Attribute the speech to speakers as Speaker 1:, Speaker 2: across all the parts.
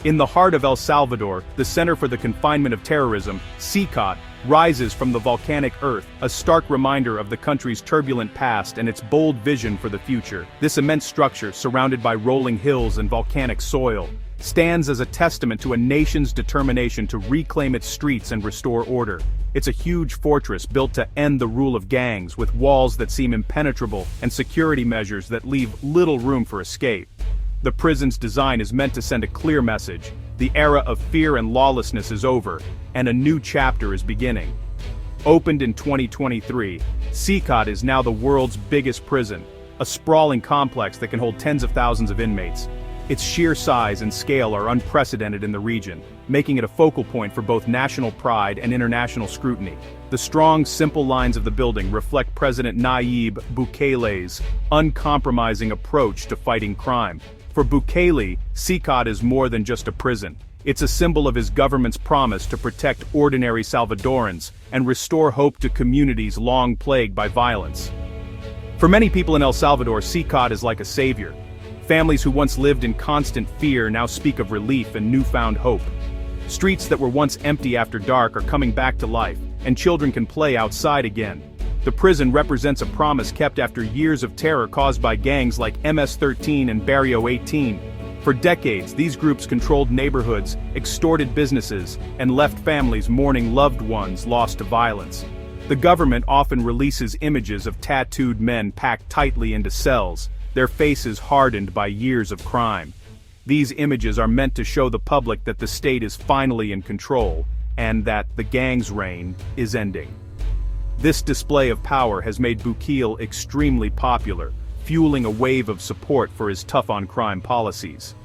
Speaker 1: In the heart of El Salvador, the Center for the Confinement of Terrorism, CECOT, rises from the volcanic earth, a stark reminder of the country's turbulent past and its bold vision for the future. This immense structure, surrounded by rolling hills and volcanic soil, stands as a testament to a nation's determination to reclaim its streets and restore order. It's a huge fortress built to end the rule of gangs, with walls that seem impenetrable and security measures that leave little room for escape. The prison's design is meant to send a clear message: the era of fear and lawlessness is over, and a new chapter is beginning. Opened in 2023, CECOT is now the world's biggest prison, a sprawling complex that can hold tens of thousands of inmates. Its sheer size and scale are unprecedented in the region, making it a focal point for both national pride and international scrutiny. The strong, simple lines of the building reflect President Nayib Bukele's uncompromising approach to fighting crime. For Bukele, CECOT is more than just a prison. It's a symbol of his government's promise to protect ordinary Salvadorans and restore hope to communities long plagued by violence. For many people in El Salvador, CECOT is like a savior. Families who once lived in constant fear now speak of relief and newfound hope. Streets that were once empty after dark are coming back to life, and children can play outside again. The prison represents a promise kept after years of terror caused by gangs like MS-13 and Barrio 18. For decades, these groups controlled neighborhoods, extorted businesses, and left families mourning loved ones lost to violence. The government often releases images of tattooed men packed tightly into cells, their faces hardened by years of crime. These images are meant to show the public that the state is finally in control, and that the gang's reign is ending. This display of power has made Bukele extremely popular, fueling a wave of support for his tough-on-crime policies.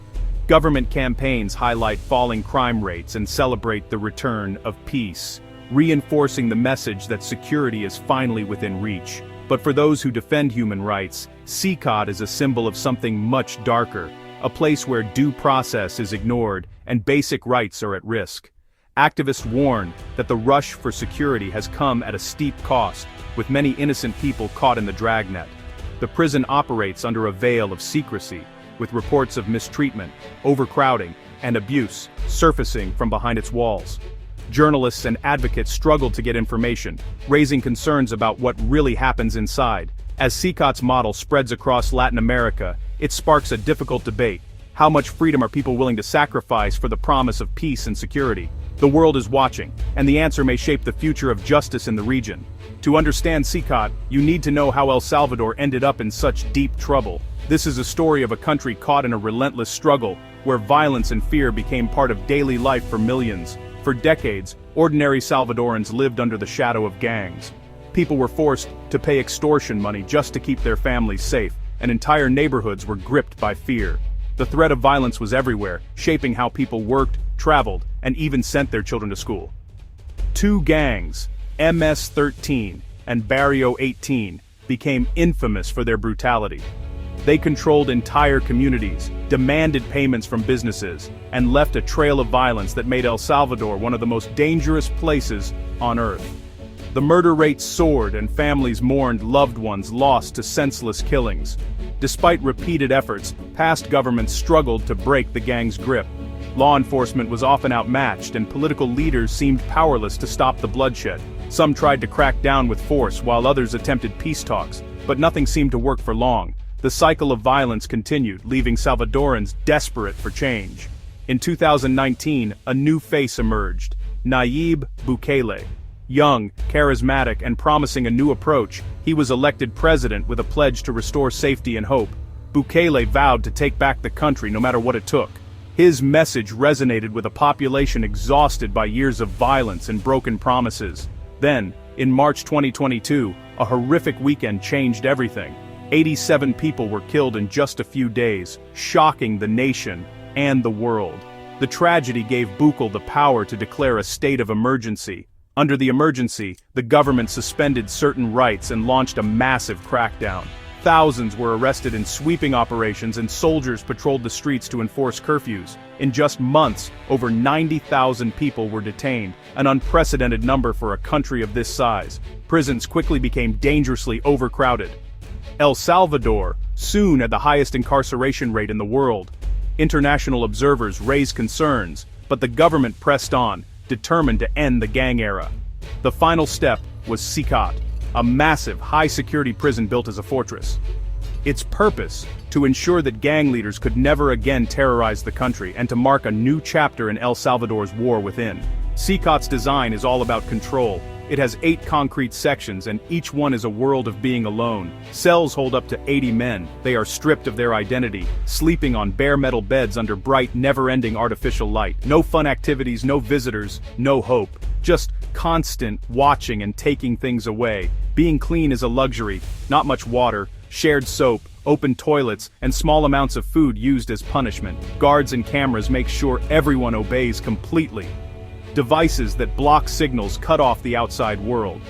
Speaker 1: Government campaigns highlight falling crime rates and celebrate the return of peace, reinforcing the message that security is finally within reach. But for those who defend human rights, CECOT is a symbol of something much darker, a place where due process is ignored and basic rights are at risk. Activists warn that the rush for security has come at a steep cost, with many innocent people caught in the dragnet. The prison operates under a veil of secrecy, with reports of mistreatment, overcrowding, and abuse surfacing from behind its walls. Journalists and advocates struggle to get information, raising concerns about what really happens inside. As CECOT's model spreads across Latin America, it sparks a difficult debate. How much freedom are people willing to sacrifice for the promise of peace and security? The world is watching, and the answer may shape the future of justice in the region. To understand CECOT, you need to know how El Salvador ended up in such deep trouble. This is a story of a country caught in a relentless struggle, where violence and fear became part of daily life for millions. For decades, ordinary Salvadorans lived under the shadow of gangs. People were forced to pay extortion money just to keep their families safe, and entire neighborhoods were gripped by fear. The threat of violence was everywhere, shaping how people worked, traveled, and even sent their children to school. Two gangs, MS-13 and Barrio 18, became infamous for their brutality. They controlled entire communities, demanded payments from businesses, and left a trail of violence that made El Salvador one of the most dangerous places on earth. The murder rate soared and families mourned loved ones lost to senseless killings. Despite repeated efforts, past governments struggled to break the gang's grip. Law enforcement was often outmatched and political leaders seemed powerless to stop the bloodshed. Some tried to crack down with force while others attempted peace talks, but nothing seemed to work for long. The cycle of violence continued, leaving Salvadorans desperate for change. In 2019, a new face emerged: Nayib Bukele. Young, charismatic, and promising a new approach, he was elected president with a pledge to restore safety and hope. Bukele vowed to take back the country no matter what it took. His message resonated with a population exhausted by years of violence and broken promises. Then, in March 2022, a horrific weekend changed everything. 87 people were killed in just a few days, shocking the nation and the world. The tragedy gave Bukele the power to declare a state of emergency. Under the emergency, the government suspended certain rights and launched a massive crackdown. Thousands were arrested in sweeping operations and soldiers patrolled the streets to enforce curfews. In just months, over 90,000 people were detained, an unprecedented number for a country of this size. Prisons quickly became dangerously overcrowded. El Salvador soon had the highest incarceration rate in the world. International observers raised concerns, but the government pressed on, determined to end the gang era. The final step was CECOT, a massive, high-security prison built as a fortress. Its purpose, to ensure that gang leaders could never again terrorize the country and to mark a new chapter in El Salvador's war within. CECOT's design is all about control. It has 8 concrete sections and each one is a world of being alone. Cells hold up to 80 men. They are stripped of their identity, sleeping on bare metal beds under bright, never-ending artificial light. No fun activities, no visitors, no hope. Just constant watching and taking things away. Being clean is a luxury, not much water, shared soap, open toilets, and small amounts of food used as punishment. Guards and cameras make sure everyone obeys completely. Devices that block signals cut off the outside world.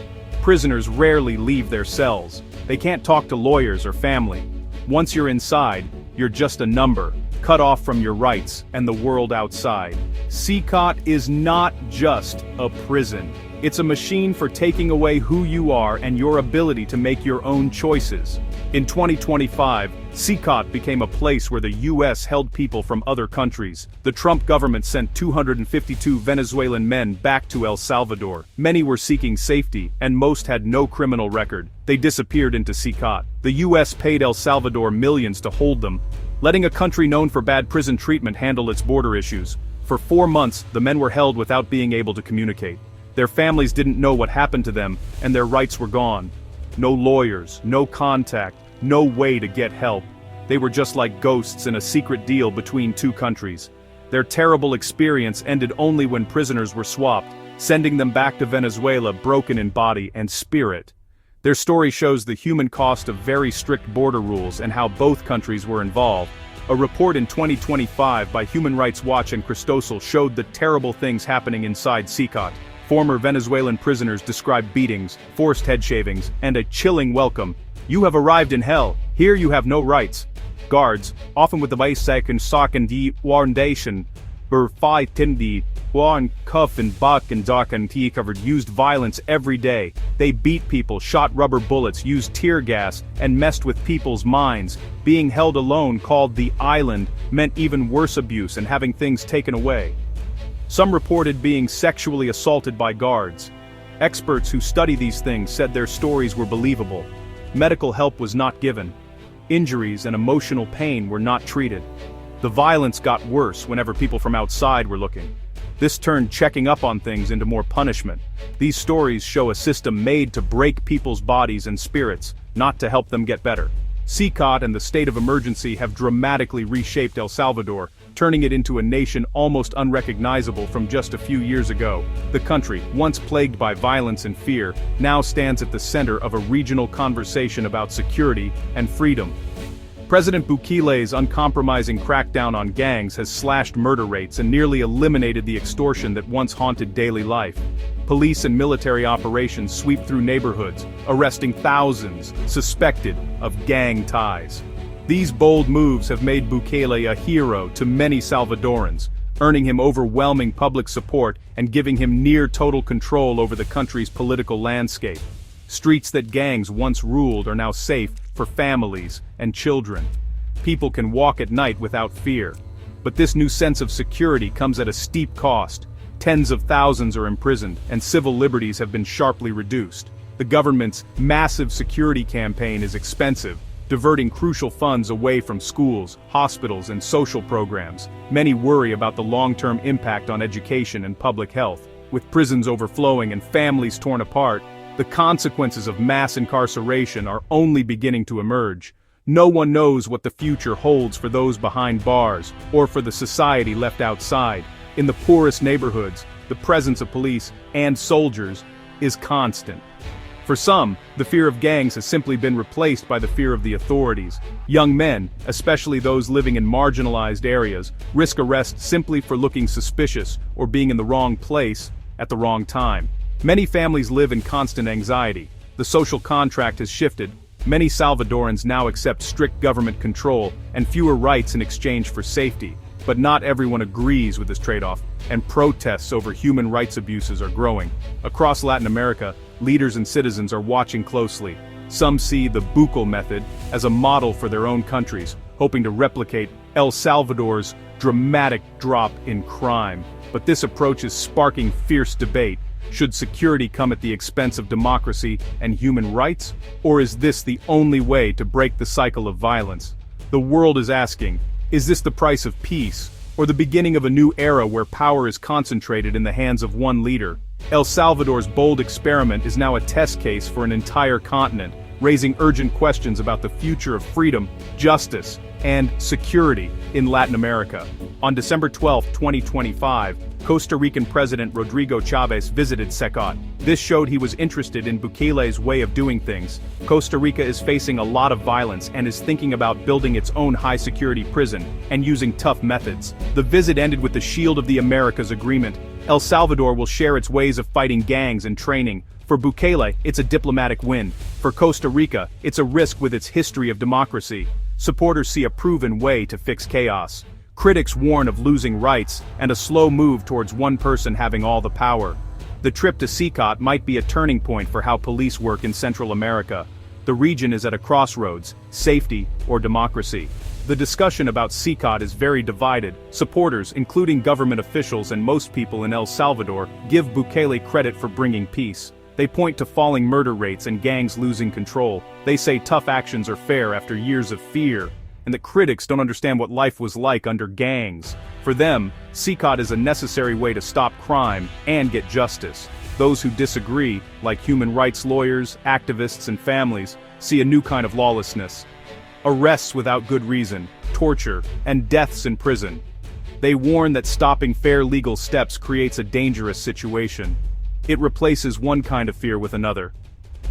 Speaker 1: Prisoners rarely leave their cells. They can't talk to lawyers or family. Once you're inside, you're just a number, cut off from your rights and the world outside. CECOT is not just a prison. It's a machine for taking away who you are and your ability to make your own choices. In 2025, CECOT became a place where the US held people from other countries. The Trump government sent 252 Venezuelan men back to El Salvador. Many were seeking safety, and most had no criminal record. They disappeared into CECOT. The US paid El Salvador millions to hold them, letting a country known for bad prison treatment handle its border issues. For 4 months, the men were held without being able to communicate. Their families didn't know what happened to them, and their rights were gone. No lawyers, no contact, no way to get help. They were just like ghosts in a secret deal between 2 countries. Their terrible experience ended only when prisoners were swapped, sending them back to Venezuela broken in body and spirit. Their story shows the human cost of very strict border rules and how both countries were involved. A report in 2025 by Human Rights Watch and Cristosal showed the terrible things happening inside CECOT. Former Venezuelan prisoners described beatings, forced head shavings, and a chilling welcome. "You have arrived in hell. Here you have no rights." Guards, often with the Weissaken Saken die Warndation, were fighting the Warn cuff and buck and dock and tea covered used violence every day. They beat people, shot rubber bullets, used tear gas, and messed with people's minds. Being held alone, called the island, meant even worse abuse and having things taken away. Some reported being sexually assaulted by guards. Experts who study these things said their stories were believable. Medical help was not given. Injuries and emotional pain were not treated. The violence got worse whenever people from outside were looking. This turned checking up on things into more punishment. These stories show a system made to break people's bodies and spirits, not to help them get better. CECOT and the state of emergency have dramatically reshaped El Salvador, turning it into a nation almost unrecognizable from just a few years ago. The country, once plagued by violence and fear, now stands at the center of a regional conversation about security and freedom. President Bukile's uncompromising crackdown on gangs has slashed murder rates and nearly eliminated the extortion that once haunted daily life. Police and military operations sweep through neighborhoods, arresting thousands suspected of gang ties. These bold moves have made Bukele a hero to many Salvadorans, earning him overwhelming public support and giving him near total control over the country's political landscape. Streets that gangs once ruled are now safe for families and children. People can walk at night without fear. But this new sense of security comes at a steep cost. Tens of thousands are imprisoned, and civil liberties have been sharply reduced. The government's massive security campaign is expensive, diverting crucial funds away from schools, hospitals, and social programs. Many worry about the long-term impact on education and public health. With prisons overflowing and families torn apart, the consequences of mass incarceration are only beginning to emerge. No one knows what the future holds for those behind bars, or for the society left outside. In the poorest neighborhoods, the presence of police and soldiers is constant. For some, the fear of gangs has simply been replaced by the fear of the authorities. Young men, especially those living in marginalized areas, risk arrest simply for looking suspicious or being in the wrong place at the wrong time. Many families live in constant anxiety. The social contract has shifted. Many Salvadorans now accept strict government control and fewer rights in exchange for safety. But not everyone agrees with this trade-off, and protests over human rights abuses are growing. Across Latin America, leaders and citizens are watching closely. Some see the Bukel method as a model for their own countries, hoping to replicate El Salvador's dramatic drop in crime. But this approach is sparking fierce debate. Should security come at the expense of democracy and human rights? Or is this the only way to break the cycle of violence? The world is asking, is this the price of peace, or the beginning of a new era where power is concentrated in the hands of one leader? El Salvador's bold experiment is now a test case for an entire continent, raising urgent questions about the future of freedom, justice, and security in Latin America. On December 12, 2025, Costa Rican President Rodrigo Chavez visited CECOT. This showed he was interested in Bukele's way of doing things. Costa Rica is facing a lot of violence and is thinking about building its own high-security prison and using tough methods. The visit ended with the Shield of the Americas agreement. El Salvador will share its ways of fighting gangs and training. For Bukele, it's a diplomatic win. For Costa Rica, it's a risk with its history of democracy. Supporters see a proven way to fix chaos. Critics warn of losing rights and a slow move towards one person having all the power. The trip to CECOT might be a turning point for how police work in Central America. The region is at a crossroads, safety or democracy. The discussion about CECOT is very divided. Supporters, including government officials and most people in El Salvador, give Bukele credit for bringing peace. They point to falling murder rates and gangs losing control. They say tough actions are fair after years of fear, and that critics don't understand what life was like under gangs. For them, CECOT is a necessary way to stop crime and get justice. Those who disagree, like human rights lawyers, activists, and families, see a new kind of lawlessness. Arrests without good reason, torture, and deaths in prison. They warn that stopping fair legal steps creates a dangerous situation. It replaces one kind of fear with another.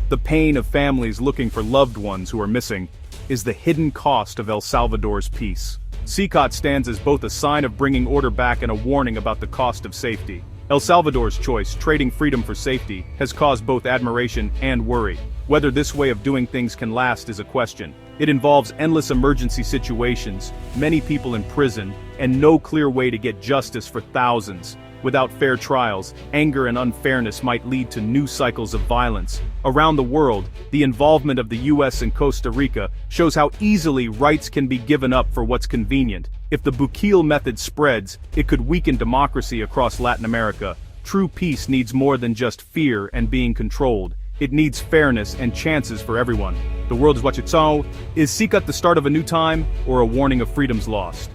Speaker 1: The pain of families looking for loved ones who are missing is the hidden cost of El Salvador's peace. CECOT stands as both a sign of bringing order back and a warning about the cost of safety. El Salvador's choice, trading freedom for safety, has caused both admiration and worry. Whether this way of doing things can last is a question. It involves endless emergency situations, many people in prison, and no clear way to get justice for thousands. Without fair trials, anger and unfairness might lead to new cycles of violence. Around the world, the involvement of the US and Costa Rica shows how easily rights can be given up for what's convenient. If the Bukele method spreads, it could weaken democracy across Latin America. True peace needs more than just fear and being controlled. It needs fairness and chances for everyone. The world is watching. So, is CECOT the start of a new time, or a warning of freedom's lost?